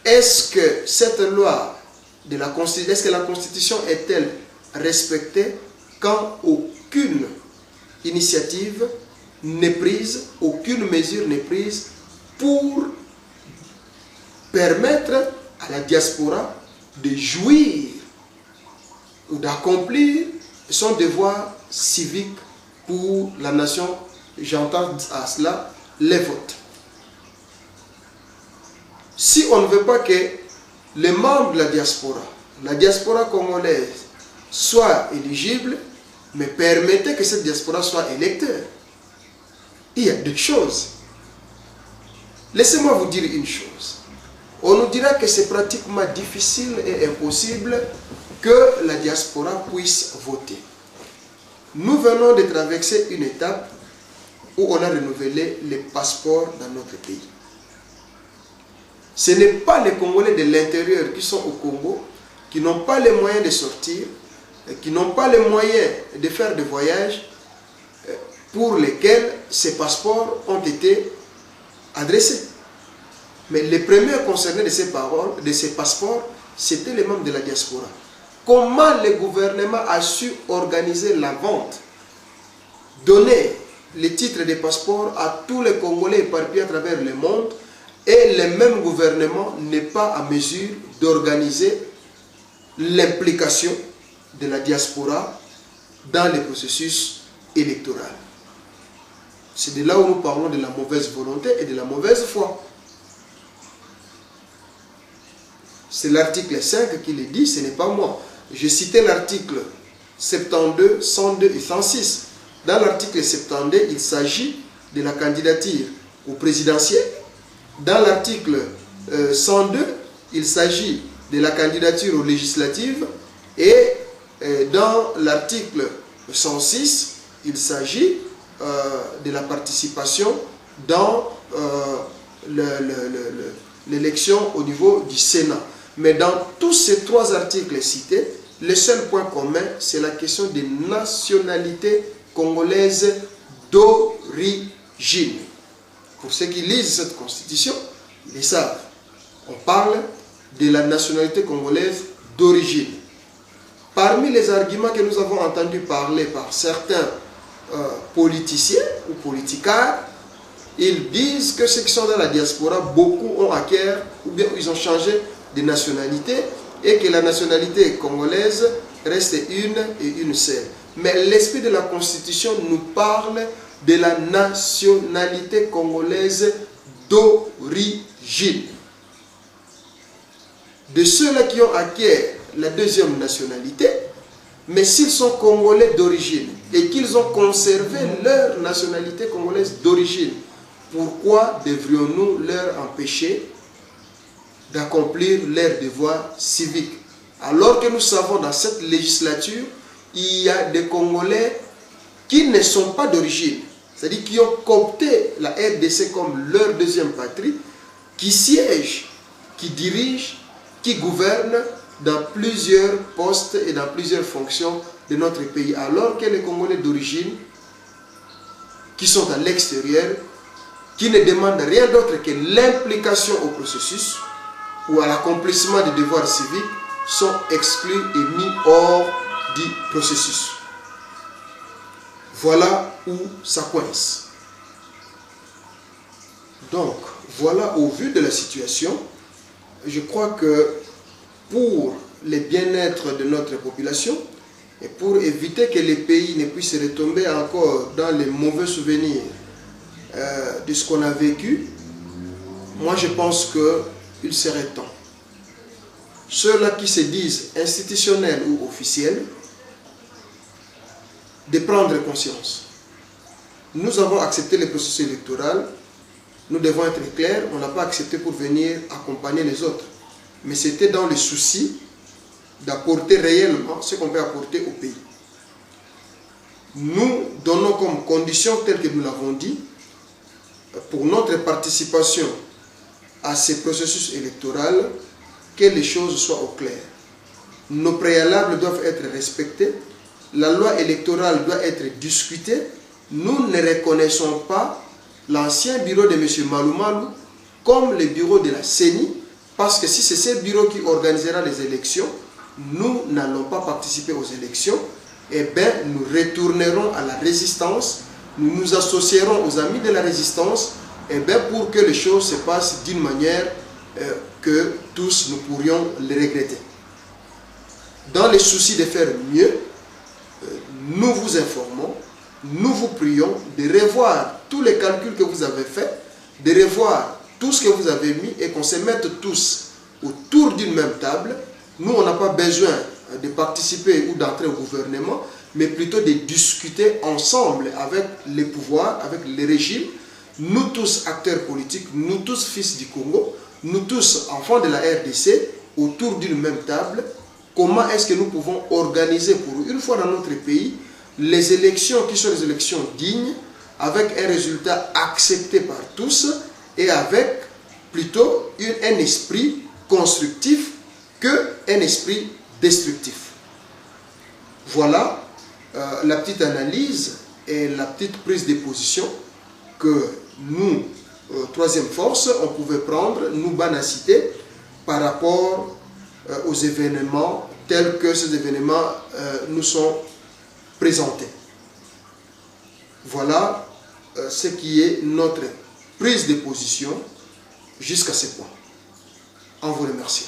est-ce que cette loi de la Constitution, est-ce que la Constitution est-elle respectée quand aucune initiative n'est prise, aucune mesure n'est prise pour permettre à la diaspora de jouir ou d'accomplir son devoir civique pour la nation? J'entends à cela les votes. Si on ne veut pas que les membres de la diaspora congolaise, soit éligible, mais permettez que cette diaspora soit électeur. Il y a deux choses. Laissez-moi vous dire une chose. On nous dira que c'est pratiquement difficile et impossible que la diaspora puisse voter. Nous venons de traverser une étape où on a renouvelé les passeports dans notre pays. Ce n'est pas les Congolais de l'intérieur qui sont au Congo, qui n'ont pas les moyens de sortir, qui n'ont pas les moyens de faire des voyages pour lesquels ces passeports ont été adressés. Mais les premiers concernés de ces passeports, c'était les membres de la diaspora. Comment le gouvernement a su organiser la vente, donner les titres de passeport à tous les Congolais éparpillés à travers le monde, et le même gouvernement n'est pas à mesure d'organiser l'implication de la diaspora dans le processus électoral? C'est de là où nous parlons de la mauvaise volonté et de la mauvaise foi. C'est l'article 5 qui le dit, ce n'est pas moi. Je citais l'article 72, 102 et 106. Dans l'article 72, il s'agit de la candidature au présidentiel. Dans l'article 102, il s'agit de la candidature aux législatives. Et dans l'article 106, il s'agit de la participation dans l'élection au niveau du Sénat. Mais dans tous ces trois articles cités, le seul point commun, c'est la question des nationalités congolaises d'origine. Pour ceux qui lisent cette constitution, ils le savent. On parle de la nationalité congolaise d'origine. Parmi les arguments que nous avons entendus parler par certains politiciens ou politicards, ils disent que ceux qui sont dans la diaspora, beaucoup ont acquis ou bien ils ont changé de nationalité et que la nationalité congolaise reste une et une seule. Mais l'esprit de la Constitution nous parle de la nationalité congolaise d'origine. De ceux-là qui ont acquis la deuxième nationalité, mais s'ils sont congolais d'origine et qu'ils ont conservé leur nationalité congolaise d'origine, pourquoi devrions-nous leur empêcher d'accomplir leurs devoirs civiques? Alors que nous savons dans cette législature, il y a des Congolais qui ne sont pas d'origine, c'est-à-dire qui ont coopté la RDC comme leur deuxième patrie, qui siègent, qui dirigent, qui gouvernent dans plusieurs postes et dans plusieurs fonctions de notre pays, alors que les Congolais d'origine, qui sont à l'extérieur, qui ne demandent rien d'autre que l'implication au processus ou à l'accomplissement des devoirs civiques, sont exclus et mis hors du processus. Voilà où ça coince. Donc, voilà, au vu de la situation, je crois que pour le bien-être de notre population et pour éviter que les pays ne puissent retomber encore dans les mauvais souvenirs de ce qu'on a vécu, moi je pense qu'il serait temps. Ceux-là qui se disent institutionnels ou officiels, de prendre conscience. Nous avons accepté le processus électoral, nous devons être clairs, on n'a pas accepté pour venir accompagner les autres. Mais c'était dans le souci d'apporter réellement ce qu'on peut apporter au pays. Nous donnons comme condition, telle que nous l'avons dit, pour notre participation à ce processus électoral, que les choses soient au clair. Nos préalables doivent être respectés, la loi électorale doit être discutée. Nous ne reconnaissons pas l'ancien bureau de M. Malou Malou comme le bureau de la CENI, Parce que si c'est ce bureau qui organisera les élections, nous n'allons pas participer aux élections, eh bien, nous retournerons à la résistance, nous nous associerons aux amis de la résistance, eh bien, pour que les choses se passent d'une manière que tous nous pourrions les regretter. Dans les soucis de faire mieux, nous vous informons, nous vous prions de revoir tous les calculs que vous avez faits, de revoir tout ce que vous avez mis et qu'on se mette tous autour d'une même table. Nous, on n'a pas besoin de participer ou d'entrer au gouvernement, mais plutôt de discuter ensemble avec les pouvoirs, avec les régimes, nous tous acteurs politiques, nous tous fils du Congo, nous tous enfants de la RDC, autour d'une même table. Comment est-ce que nous pouvons organiser pour une fois dans notre pays les élections qui sont des élections dignes, avec un résultat accepté par tous et avec plutôt un esprit constructif qu'un esprit destructif. Voilà la petite analyse et la petite prise de position que nous, troisième force, on pouvait prendre, nous, Banacité, par rapport aux événements tels que ces événements nous sont présentés. Voilà ce qui est notre prise de position jusqu'à ce point. En vous remerciant.